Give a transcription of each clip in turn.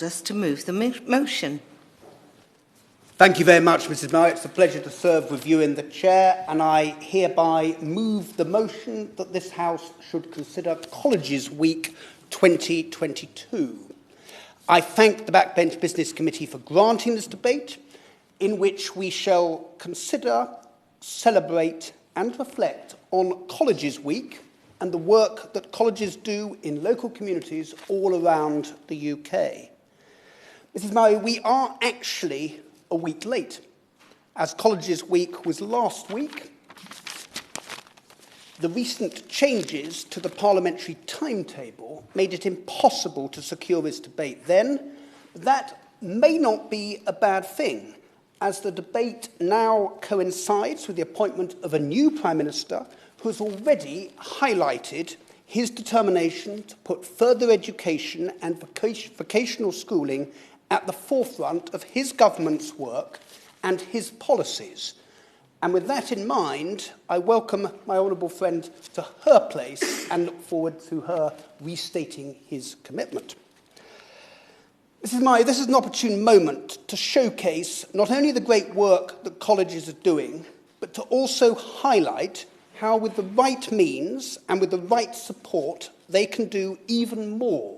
Just to move the motion. Thank you very much, Mrs. Murray. It's a pleasure to serve with you in the chair, and I hereby move the motion that this House should consider Colleges Week 2022. I thank the Backbench Business Committee for granting this debate, in which we shall consider, celebrate and reflect on Colleges Week and the work that colleges do in local communities all around the UK. Mrs. Murray, we are actually a week late, as Colleges Week was last week. The recent changes to the parliamentary timetable made it impossible to secure this debate then. That may not be a bad thing, as the debate now coincides with the appointment of a new Prime Minister who has already highlighted his determination to put further education and vocational schooling at the forefront of his government's work and his policies. And with that in mind, I welcome my honourable friend to her place and look forward to her restating his commitment. Mrs. Murray, this is an opportune moment to showcase not only the great work that colleges are doing, but to also highlight how with the right means and with the right support they can do even more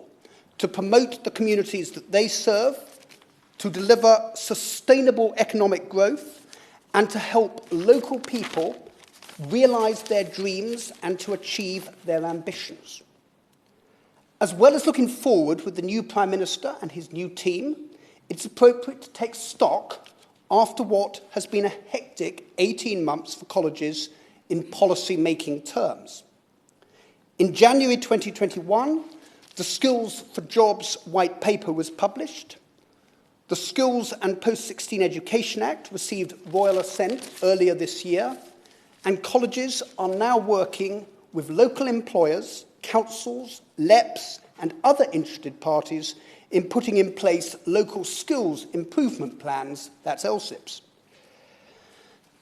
to promote the communities that they serve, to deliver sustainable economic growth, and to help local people realise their dreams and to achieve their ambitions. As well as looking forward with the new Prime Minister and his new team, it's appropriate to take stock after what has been a hectic 18 months for colleges in policy-making terms. In January 2021, the Skills for Jobs White Paper was published. The Skills and Post-16 Education Act received royal assent earlier this year, and colleges are now working with local employers, councils, LEPs, and other interested parties in putting in place local skills improvement plans, that's LSIPs.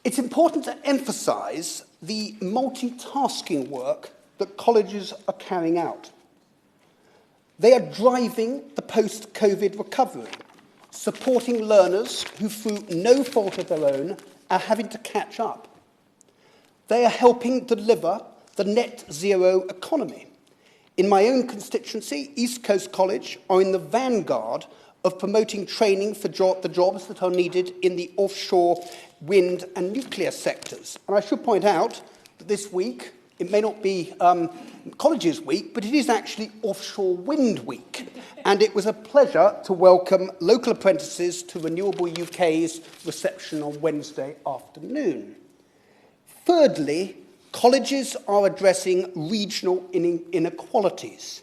It's important to emphasise the multitasking work that colleges are carrying out. They are driving the post-COVID recovery, supporting learners who, through no fault of their own, are having to catch up. They are helping deliver the net zero economy. In my own constituency, East Coast College are in the vanguard of promoting training for the jobs that are needed in the offshore wind and nuclear sectors. And I should point out that this week, it may not be Colleges Week, but it is actually Offshore Wind Week. And it was a pleasure to welcome local apprentices to Renewable UK's reception on Wednesday afternoon. Thirdly, colleges are addressing regional inequalities.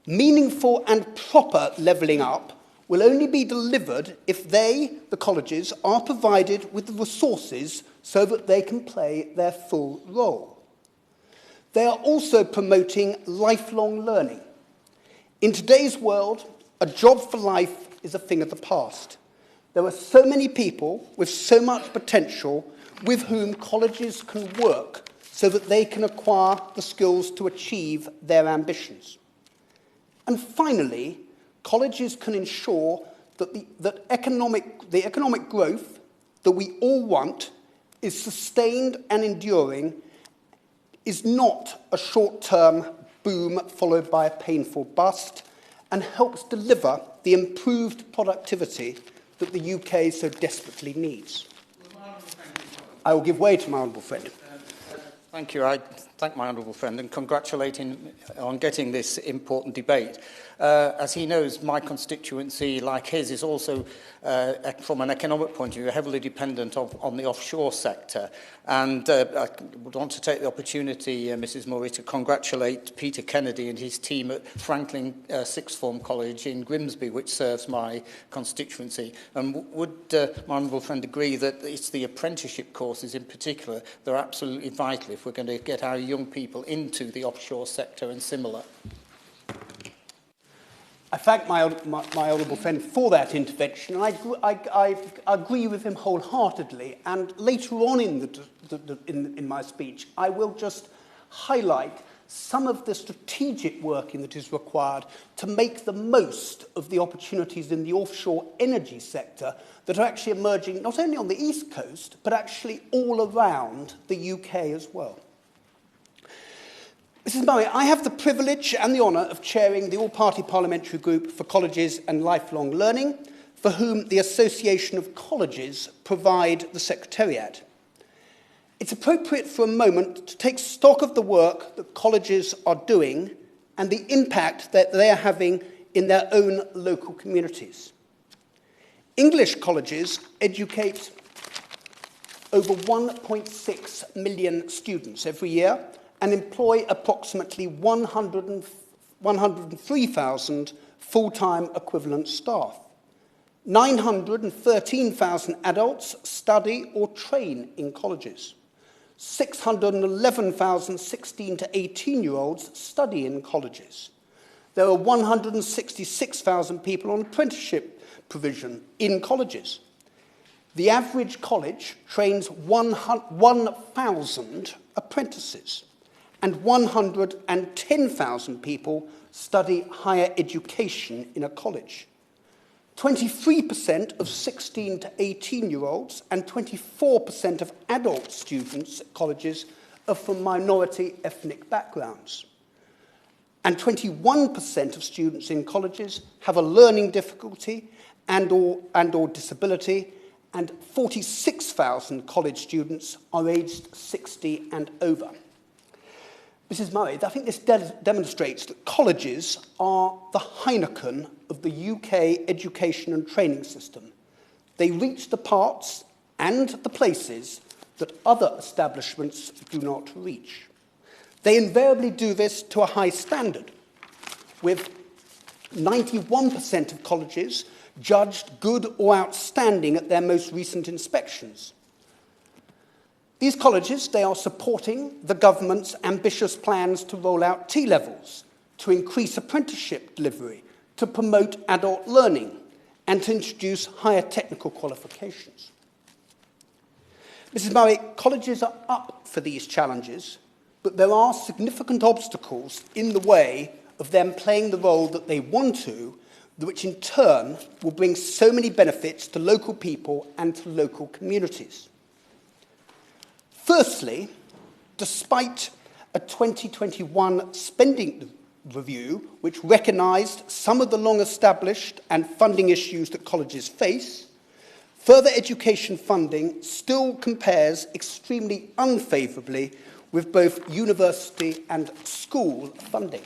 Meaningful and proper levelling up will only be delivered if they, the colleges, are provided with the resources so that they can play their full role. They are also promoting lifelong learning. In today's world, a job for life is a thing of the past. There are so many people with so much potential with whom colleges can work so that they can acquire the skills to achieve their ambitions. And finally, colleges can ensure that the economic growth that we all want is sustained and enduring, is not a short-term boom followed by a painful bust, and helps deliver the improved productivity that the UK so desperately needs. I will give way to my honourable friend. Thank you. I thank my honourable friend and congratulate him on getting this important debate. As he knows, my constituency, like his, is also, from an economic point of view, heavily dependent on the offshore sector. And I would want to take the opportunity, Mrs. Murray, to congratulate Peter Kennedy and his team at Franklin Sixth Form College in Grimsby, which serves my constituency. And would my honourable friend agree that it's the apprenticeship courses in particular that are absolutely vital if we're going to get our young people into the offshore sector and similar? I thank my honourable friend for that intervention. I agree with him wholeheartedly. And later on in my speech, I will just highlight some of the strategic working that is required to make the most of the opportunities in the offshore energy sector that are actually emerging not only on the East Coast, but actually all around the UK as well. Mrs. Murray, I have the privilege and the honour of chairing the All-Party Parliamentary Group for Colleges and Lifelong Learning, for whom the Association of Colleges provide the Secretariat. It's appropriate for a moment to take stock of the work that colleges are doing and the impact that they are having in their own local communities. English colleges educate over 1.6 million students every year and employ approximately 103,000 full-time equivalent staff. 913,000 adults study or train in colleges. 611,000 16 to 18-year-olds study in colleges. There are 166,000 people on apprenticeship provision in colleges. The average college trains 1,000 apprentices, and 110,000 people study higher education in a college. 23% of 16 to 18-year-olds and 24% of adult students at colleges are from minority ethnic backgrounds. And 21% of students in colleges have a learning difficulty and or disability, and 46,000 college students are aged 60 and over. Mrs. Murray, I think this demonstrates that colleges are the Heineken of the UK education and training system. They reach the parts and the places that other establishments do not reach. They invariably do this to a high standard, with 91% of colleges judged good or outstanding at their most recent inspections. These colleges, they are supporting the government's ambitious plans to roll out T-levels, to increase apprenticeship delivery, to promote adult learning, and to introduce higher technical qualifications. Mrs. Murray, colleges are up for these challenges, but there are significant obstacles in the way of them playing the role that they want to, which in turn will bring so many benefits to local people and to local communities. Firstly, despite a 2021 spending review which recognised some of the long-established and funding issues that colleges face, further education funding still compares extremely unfavourably with both university and school funding.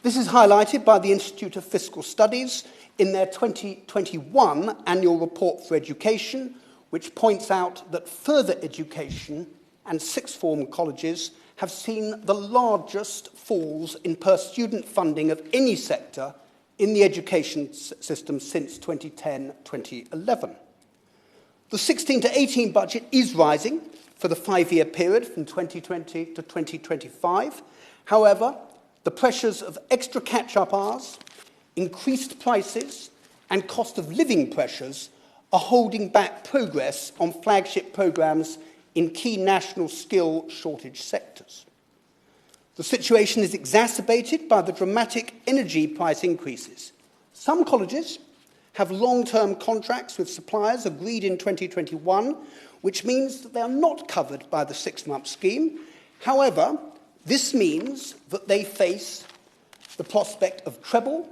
This is highlighted by the Institute of Fiscal Studies in their 2021 annual report for education, which points out that further education and sixth form colleges have seen the largest falls in per-student funding of any sector in the education system since 2010-2011. The 16 to 18 budget is rising for the 5-year period from 2020 to 2025. However, the pressures of extra catch-up hours, increased prices, and cost of living pressures are holding back progress on flagship programmes in key national skill shortage sectors. The situation is exacerbated by the dramatic energy price increases. Some colleges have long-term contracts with suppliers agreed in 2021, which means that they are not covered by the 6-month scheme. However, this means that they face the prospect of treble,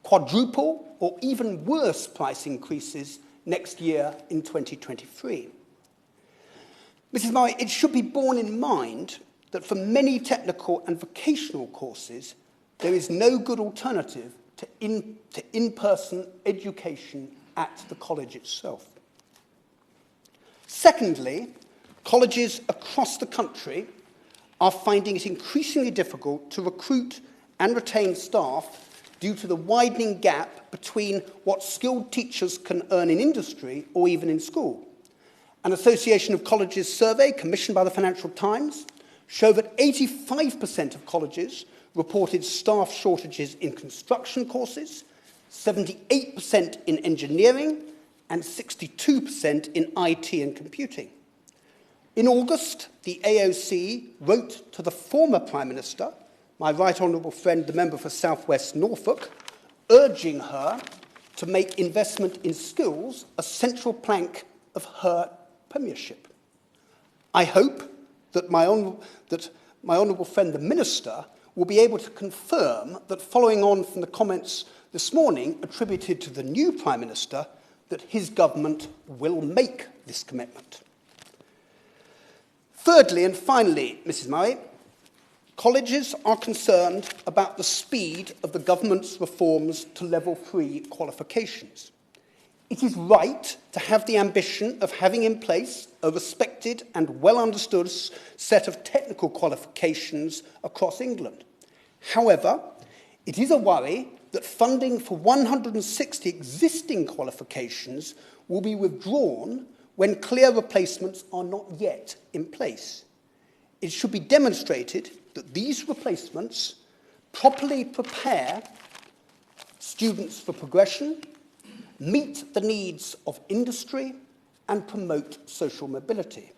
quadruple, or even worse price increases next year in 2023. Mrs. Murray, it should be borne in mind that for many technical and vocational courses, there is no good alternative to in-person education at the college itself. Secondly, colleges across the country are finding it increasingly difficult to recruit and retain staff due to the widening gap between what skilled teachers can earn in industry or even in school. An Association of Colleges survey commissioned by the Financial Times showed that 85% of colleges reported staff shortages in construction courses, 78% in engineering, and 62% in IT and computing. In August, the AOC wrote to the former Prime Minister, my right honourable friend, the member for South West Norfolk, urging her to make investment in skills a central plank of her premiership. I hope that my honourable friend, the Minister, will be able to confirm that, following on from the comments this morning attributed to the new Prime Minister, that his government will make this commitment. Thirdly and finally, Mrs Murray, colleges are concerned about the speed of the government's reforms to level 3 qualifications. It is right to have the ambition of having in place a respected and well-understood set of technical qualifications across England. However, it is a worry that funding for 160 existing qualifications will be withdrawn when clear replacements are not yet in place. It should be demonstrated that these replacements properly prepare students for progression, meet the needs of industry, and promote social mobility.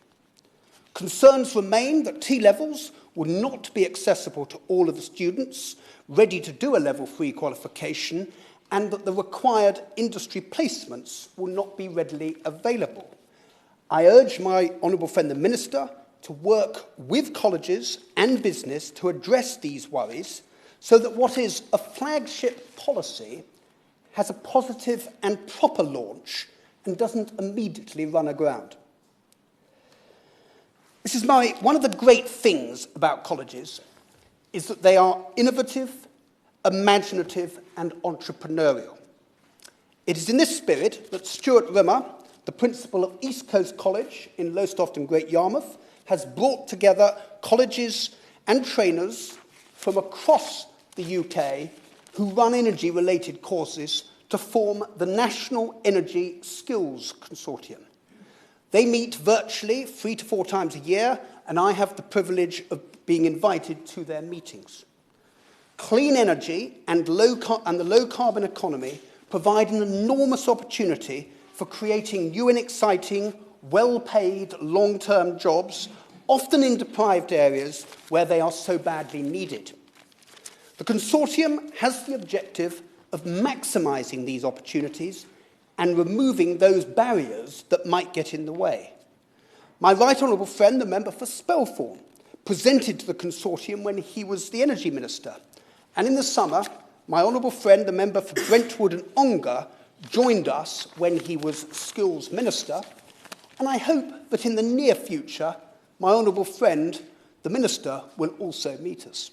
Concerns remain that T-levels will not be accessible to all of the students ready to do a level 3 qualification, and that the required industry placements will not be readily available. I urge my honourable friend the Minister to work with colleges and business to address these worries so that what is a flagship policy has a positive and proper launch and doesn't immediately run aground. Mrs Murray, one of the great things about colleges is that they are innovative, imaginative and entrepreneurial. It is in this spirit that Stuart Rimmer, the principal of East Coast College in Lowestoft and Great Yarmouth, has brought together colleges and trainers from across the UK who run energy-related courses to form the National Energy Skills Consortium. They meet virtually 3 to 4 times a year, and I have the privilege of being invited to their meetings. Clean energy and the low-carbon economy provide an enormous opportunity for creating new and exciting, well-paid, long-term jobs, often in deprived areas where they are so badly needed. The consortium has the objective of maximising these opportunities and removing those barriers that might get in the way. My right honourable friend, the member for Spelthorne, presented to the consortium when he was the Energy Minister, and in the summer, my honourable friend, the member for Brentwood and Ongar, joined us when he was Skills Minister, and I hope that in the near future, my honourable friend, the Minister, will also meet us.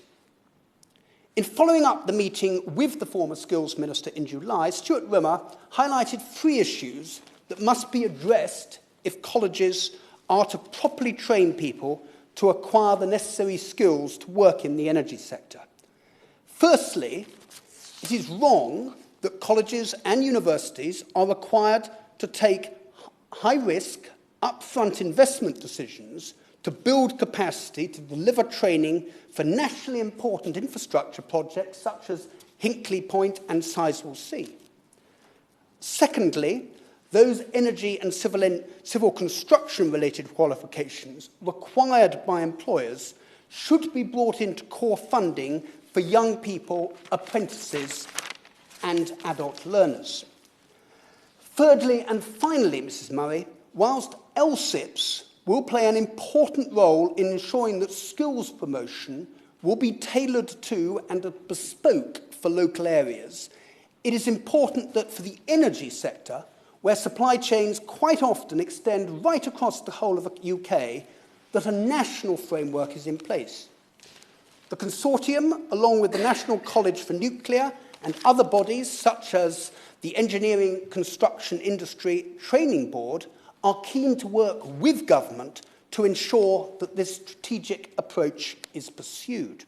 In following up the meeting with the former Skills Minister in July, Stuart Rimmer highlighted 3 issues that must be addressed if colleges are to properly train people to acquire the necessary skills to work in the energy sector. Firstly, it is wrong that colleges and universities are required to take high-risk, upfront investment decisions to build capacity to deliver training for nationally important infrastructure projects such as Hinkley Point and Sizewell C. Secondly, those energy and civil construction-related qualifications required by employers should be brought into core funding for young people, apprentices and adult learners. Thirdly and finally, Mrs Murray, whilst LSIPs will play an important role in ensuring that skills promotion will be tailored to and bespoke for local areas, it is important that for the energy sector, where supply chains quite often extend right across the whole of the UK, that a national framework is in place. The consortium, along with the National College for Nuclear and other bodies such as the Engineering Construction Industry Training Board, are keen to work with government to ensure that this strategic approach is pursued.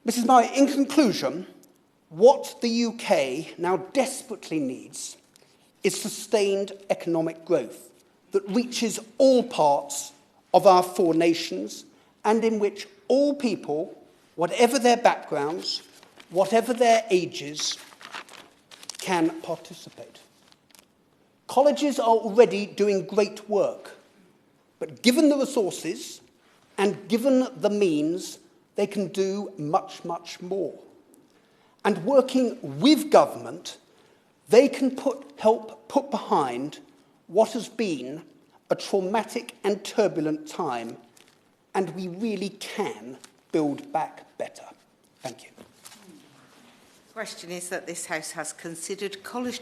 Mrs Murray, in conclusion, what the UK now desperately needs is sustained economic growth that reaches all parts of our 4 nations and in which all people, whatever their backgrounds, whatever their ages, can participate. Colleges are already doing great work But given the resources and given the means, they can do much, much more. And working with government, they can help put behind what has been a traumatic and turbulent time, and we really can build back better. Thank you. The question is that this House has considered college